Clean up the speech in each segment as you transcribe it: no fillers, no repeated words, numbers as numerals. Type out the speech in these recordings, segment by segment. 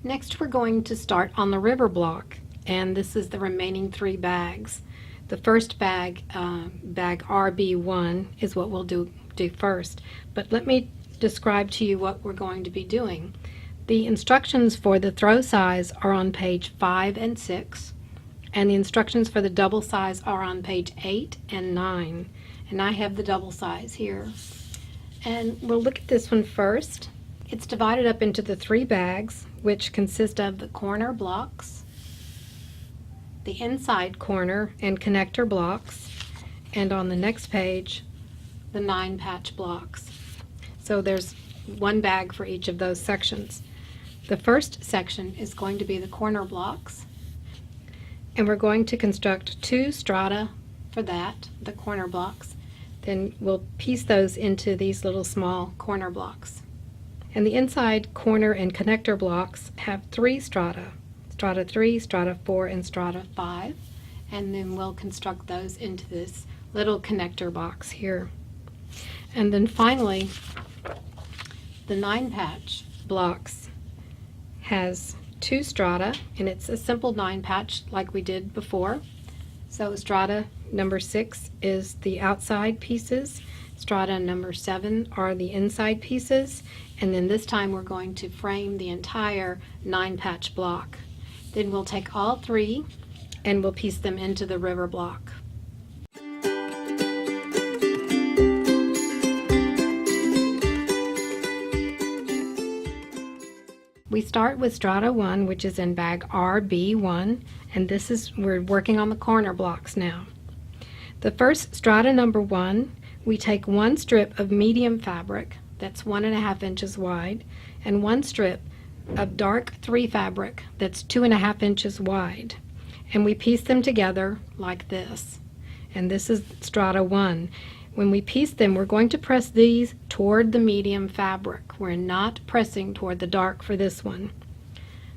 Next we're going to start on the river block, and this is the remaining 3 bags. The first bag, bag RB1, is what we'll do first. But let me describe to you what we're going to be doing. The instructions for the throw size are on page 5 and 6, and the instructions for the double size are on page 8 and 9. And I have the double size here. And we'll look at this one first. It's divided up into the 3 bags, which consist of the corner blocks, the inside corner and connector blocks, and on the next page, the 9 patch blocks. So there's 1 bag for each of those sections. The first section is going to be the corner blocks, and we're going to construct 2 strata for that, the corner blocks. Then we'll piece those into these little small corner blocks. And the inside corner and connector blocks have 3 strata, strata 3, strata 4, and strata 5. And then we'll construct those into this little connector box here. And then finally, the 9 patch blocks has 2 strata, and it's a simple 9 patch like we did before. So strata number 6 is the outside pieces, strata number 7 are the inside pieces, and then this time we're going to frame the entire 9 patch block. Then we'll take all 3 and we'll piece them into the river block. We start with strata 1, which is in bag RB1, and we're working on the corner blocks now. The first strata number 1, we take 1 strip of medium fabric that's 1.5 inches wide and 1 strip of dark 3 fabric that's 2.5 inches wide, and we piece them together like this. And this is strata 1. When we piece them, we're going to press these toward the medium fabric. We're not pressing toward the dark for this one.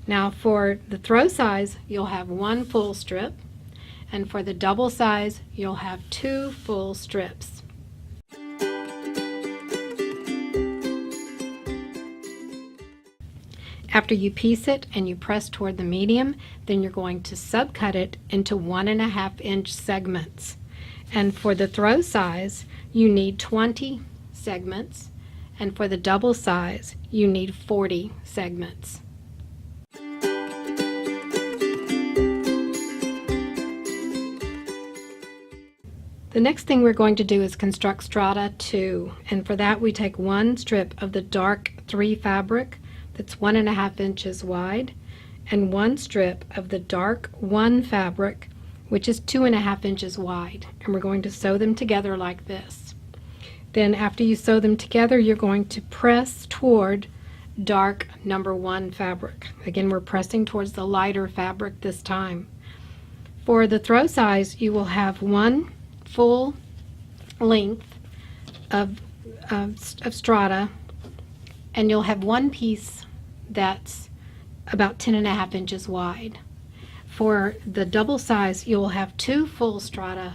Now for the throw size, you'll have 1 full strip, and for the double size, you'll have 2 full strips. After you piece it and you press toward the medium, then you're going to subcut it into 1.5 inch segments. And for the throw size, you need 20 segments, and for the double size, you need 40 segments. The next thing we're going to do is construct strata 2, and for that we take 1 strip of the dark 3 fabric that's 1.5 inches wide and 1 strip of the dark 1 fabric which is 2.5 inches wide, and we're going to sew them together like this. Then after you sew them together, you're going to press toward dark number 1 fabric. Again, we're pressing towards the lighter fabric this time. For the throw size, you will have 1 full length of strata, and you'll have 1 piece that's about 10.5 inches wide. For the double size, you will have 2 full strata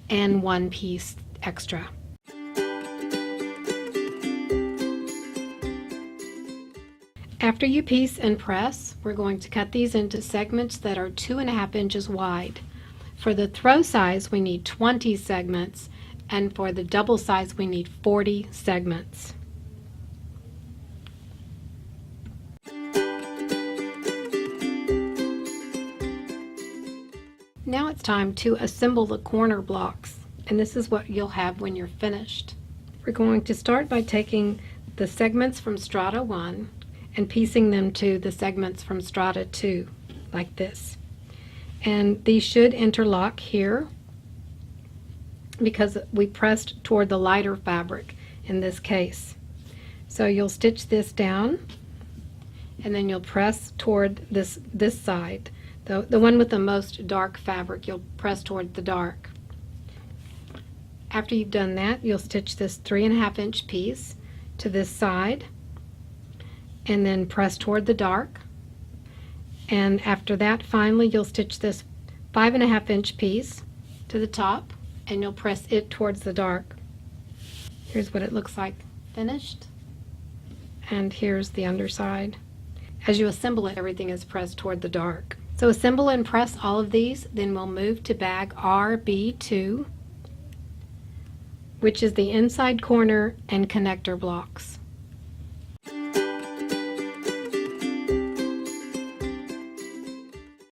and 1 piece extra. After you piece and press, we're going to cut these into segments that are 2.5 inches wide. For the throw size, we need 20 segments, and for the double size, we need 40 segments. Now it's time to assemble the corner blocks, and this is what you'll have when you're finished. We're going to start by taking the segments from strata 1 and piecing them to the segments from strata 2, like this. And these should interlock here because we pressed toward the lighter fabric in this case. So you'll stitch this down, and then you'll press toward this side. The one with the most dark fabric, you'll press toward the dark. After you've done that, you'll stitch this 3.5 inch piece to this side and then press toward the dark. And after that, finally, you'll stitch this 5.5 inch piece to the top, and you'll press it towards the dark. Here's what it looks like finished, and here's the underside. As you assemble it, everything is pressed toward the dark. So assemble and press all of these, then we'll move to bag RB2, which is the inside corner and connector blocks.